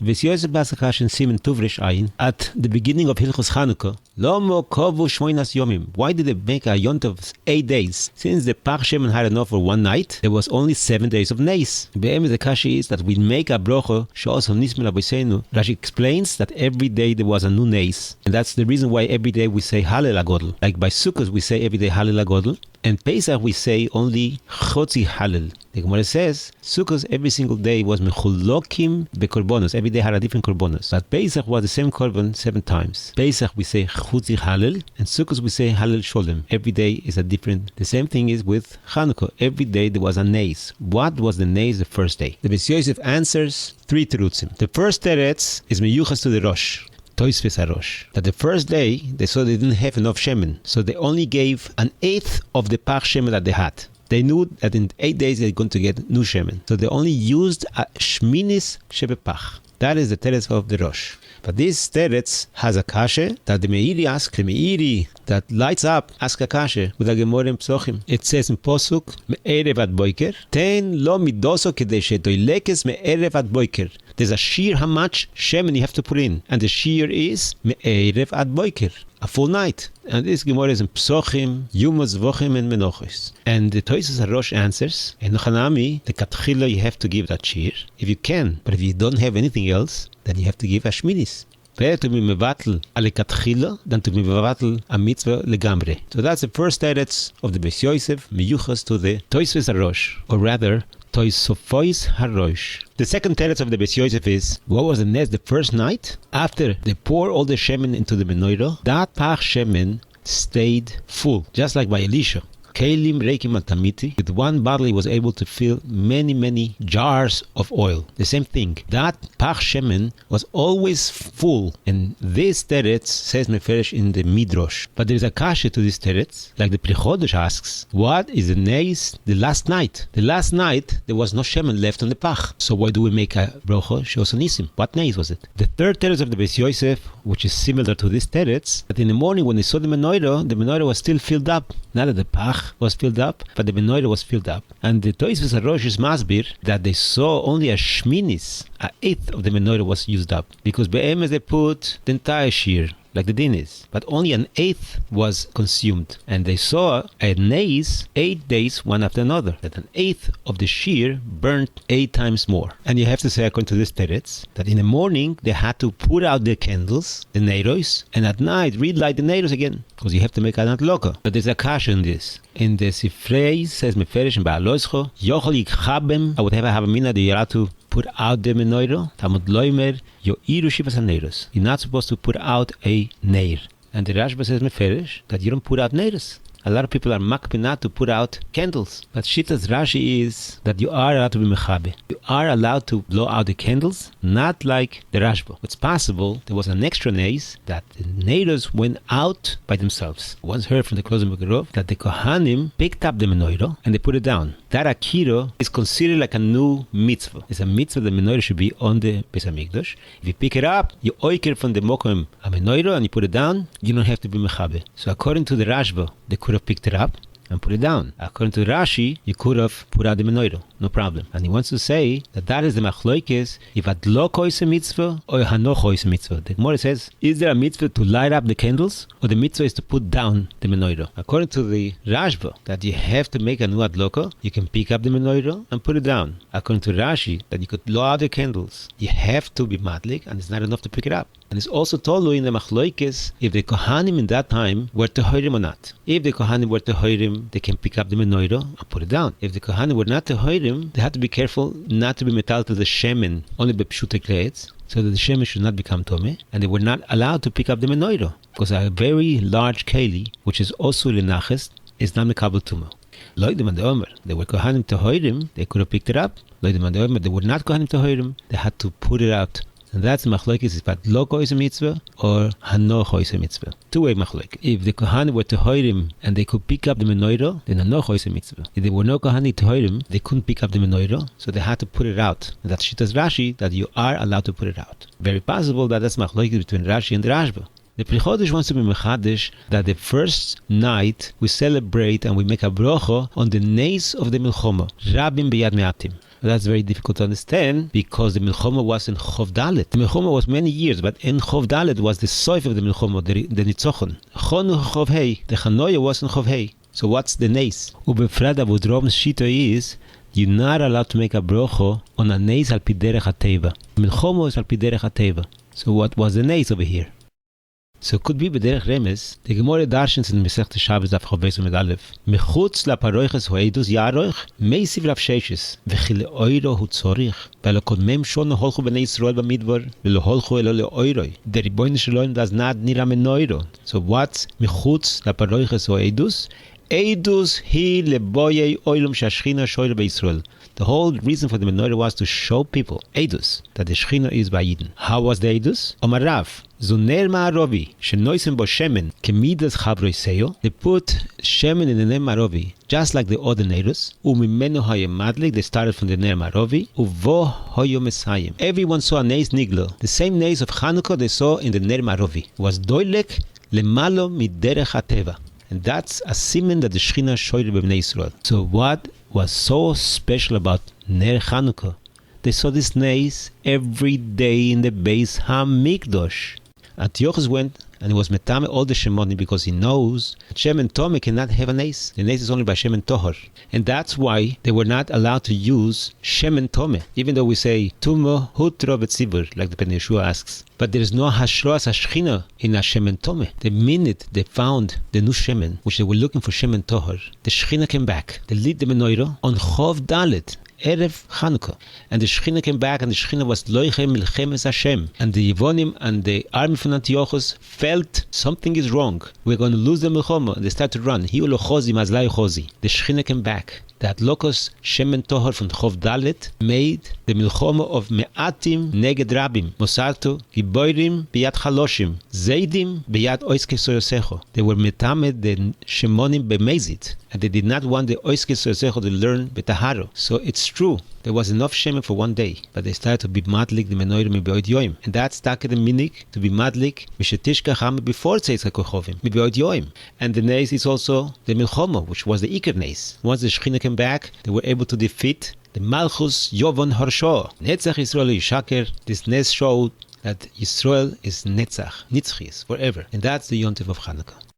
Beis Yosef Kashe in Simen Tuvrish Ayin, at the beginning of Hilchos Chanuka, Lomo Kovu Shmoinas Yomim. Why did they make a yont of 8 days? Since the Pach Shemen had enough for one night, there was only 7 days of Neis. Be'emes the Kashe is that we make a brocho She'os Nismel Aboseinu. Rashi explains that every day there was a new Neis, and that's the reason why every day we say Halel HaGodel. Like by Sukkot we say every day Halel HaGodel, and Pesach we say only Chotzi Halel. The Gemara says Sukkot every single day was mechulokim bekorbonos. Every day had a different korbonos. But Pesach was the same korban 7 times. Pesach we say Chutzi Halel, and Sukkot we say Halel Sholem. Every day is a different. The same thing is with Chanukah. Every day there was a neis. What was the neis the first day? The Beis Yosef answers 3 terutzim. The first teretz is meyuchas to the Rosh. Toisves HaRosh. That the first day they saw they didn't have enough shemen, so they only gave 1/8 of the pach shemen that they had. They knew that in 8 days they're going to get new shemen, so they only used a shminis shebepach. That is the teretz of the Rosh. But this teretz has a kashe that the Meiri asks, the Meiri that lights up, ask a kashe with a Gemara in Psochim. It says in Posuk, Me'erev ad boiker, ten lo midoso kedei shetoilekes me'erev ad boiker. There's a shear how much shemen you have to put in, and the shear is Me'erev ad boiker, a full night. And this Gemara is in Psochim, Yumos, Vochim, and Menochos. And the Toisves HaRosh answers, in Nochanami, the Katchila you have to give that shear, if you can. But if you don't have anything else, then you have to give a Shminis. Better to be mevatel ale katchila than to be mevatel a mitzvah legamre. So that's the first teretz of the Beis Yosef, meyuchas to the Toisves HaRosh, or rather, Toisofos HaRosh. The second teretz of the Beis Yosef is, what was the nes the first night? After they pour all the shemen into the menorah, that pach shemen stayed full, just like by Elisha. Kelim Reikim Tamiti. With one bottle he was able to fill many jars of oil. The same thing. That Pach Shemen was always full. And this teretz says Mefresh in the Midrash. But there is a kashe to this teretz. Like the Pri Chodesh asks, what is the neis the last night? The last night there was no Shemen left on the Pach. So why do we make a brocho She'os Nisim? What neis was it? The third teretz of the Beis Yosef, which is similar to this teretz, that in the morning when they saw the menorah was still filled up. Not that the Pach was filled up, but the menorah was filled up. And the Toisves HaRosh is masbir that they saw only a shminis, 1/8 of the menorah was used up. Because be'emes they put the entire shear, like the din is. But only 1/8 was consumed. And they saw a neis 8 days one after another. That 1/8 of the shear burnt 8 times more. And you have to say, according to this teretz, that in the morning they had to put out the candles, the neiros, and at night relight the neiros again. Because you have to make an atloka. But there's a kasha in this. In the Sifrei says Meferish and Ba'aloischo, Yochel Yikchabem, I would have a mina that you're allowed to put out the menorah. Talmud Loimer, Yo'iru Shivas HaNeiros. You're not supposed to put out a neir. And the Rashba says Meferish that you don't put out neiros. A lot of people are makpinat to put out candles. But Shittas Rashi is that you are allowed to be mechabe. You are allowed to blow out the candles, not like the Rashba. It's possible there was an extra neis that the neiros went out by themselves. Once heard from the Klozim Begerov that the Kohanim picked up the menorah and they put it down. That akira is considered like a new mitzvah. It's a mitzvah the menorah should be on the Beis HaMikdash. If you pick it up, you oiker from the mokom a menorah and you put it down, you don't have to be mechabe. So according to the Rashba, they could have picked it up and put it down. According to Rashi, you could have put out the menorah, no problem. And he wants to say that is the machloikes, if adloko is a mitzvah or hanocho is a mitzvah. The Gemara says, is there a mitzvah to light up the candles or the mitzvah is to put down the menorah? According to the Rashba, that you have to make a new adloko, you can pick up the menorah and put it down. According to Rashi, that you could blow out the candles, you have to be madlik and it's not enough to pick it up. And it's also told in the machloikes if the Kohanim in that time were Tehorim or not. If the Kohanim were Tehorim, they can pick up the menorah and put it down. If the Kohanim were not Tehorim, they had to be careful not to be metal to the shemen, only by pshute kleetz, so that the shemen should not become tome, and they were not allowed to pick up the menorah, because a very large keli, which is also lenaches, is not mekabel tuma. Loidim and the Omer, they were Kohanim Tehorim, they could have picked it up. Loidim and the Omer, they were not Kohanim Tehorim, they had to put it out. And that's machlokes, if adloko is a mitzvah or hanocho is a mitzvah. Two-way machlokes. If the Kohanim were Tehorim and they could pick up the menorah, then hanocho is a mitzvah. If there were no Kohanim Tehorim, they couldn't pick up the menorah, so they had to put it out. And that's Shittas Rashi, that you are allowed to put it out. Very possible that that's machlokes between Rashi and the Rashba. The Pri Chodesh wants to be mechadish that the first night we celebrate and we make a brocho on the neis of the milchoma, Rabim beyad me'atim. That's very difficult to understand because the Milchoma was in Chov Dalet. The Milchoma was many years, but in Chov Dalet was the soif of the Milchoma, the Nitzochon. Chonu Chov Hei, the Chanoya was in Chov Hei. So what's the Neis? Ubefrad Avudrov's Shito is, you're not allowed to make a brocho on a Neis al Piderech HaTeva. Milchoma is al Piderech HaTeva. So what was the Neis over here? So it could be B'derech Remes, the Gemara Darshans in Masechta Shabbos Daf Choves Amud Aleph. Mechutz laparoiches hoedus yaroich, meisiv lafsheshes, v'chile oiro hu tzorich. Weil kodmem shon holchu b'nei Yisrael b'midbar, v'lo holchu elo le'oiroi. The Ribono Shel Olam does not need a menoiro. So what's mechutz laparoiches hoedus? Eidus hi leboyei oilum shashchina shoyre b'Yisrael. The whole reason for the menorah was to show people, Eidus, that the Shechina is by Yidden. How was the Eidus? Omar Rav, Zuner Ma'arovi, shenoisen bo shemen, kemidas chavroiseyo. They put shemen in the Ner Ma'arovi, just like the other Neirus. Umimeno hayem madlik, they started from the Ner Ma'arovi. Uvo hoyo mesayim. Everyone saw a Neis Niglo. The same Neis of Chanuka they saw in the Ner Ma'arovi. Was doilek lemalo miderech hateva. And that's a siman that the Shechina showed b'nei Yisrael. So what was so special about Ner Chanukah? They saw this Neis every day in the Beis HaMikdash. Antiochus went and he was metame all the Shemonim because he knows that Shem and Tomeh cannot have a Neis. The Neis is only by Shem and Tohor. And that's why they were not allowed to use Shem and Tomeh, even though we say Tumo Hutro Betzibur, like the Pen Yeshua asks. But there is no Hashroas HaShechina in Hashem and Tomeh. The minute they found the new Shemen, which they were looking for Shem and Tohor, the Shechina came back. They lit the menorah on Chov Dalet, Erev Chanukah. And the Shechina came back, and the Shechina was Loichem Milchemes Hashem. And the Yevonim and the army from Antiochus felt something is wrong. We're going to lose the Milchoma. And they started to run. Hiu lo chozi, mazlai chozi. The Shechina came back. That Lokos Shem and Tohor from Chov Dalet made the Milchoma of Me'atim Neged Rabim. Mosarto, Giboirim Biyat Chaloshim. Zeidim Biyat Oiske Soyosecho. They were metamed the Shemonim Bemezit. And they did not want the Oiske Soyosecho to learn Betaharo. So it's true. There was enough Shemen for one day, but they started to be madlik the menorah mibeod yoim, and that's taka the minik to be madlik mishetishka chama before tzeitzka kochovim mibeod yoim. And the neis is also the milchoma, which was the iker neis. Once the Shechina came back, they were able to defeat the Malchus Yovon Harsho. Netzach Yisrael Yishaker. This nes showed that Yisrael is Netzach, Nitzchis, forever, and that's the Yontif of Chanukah.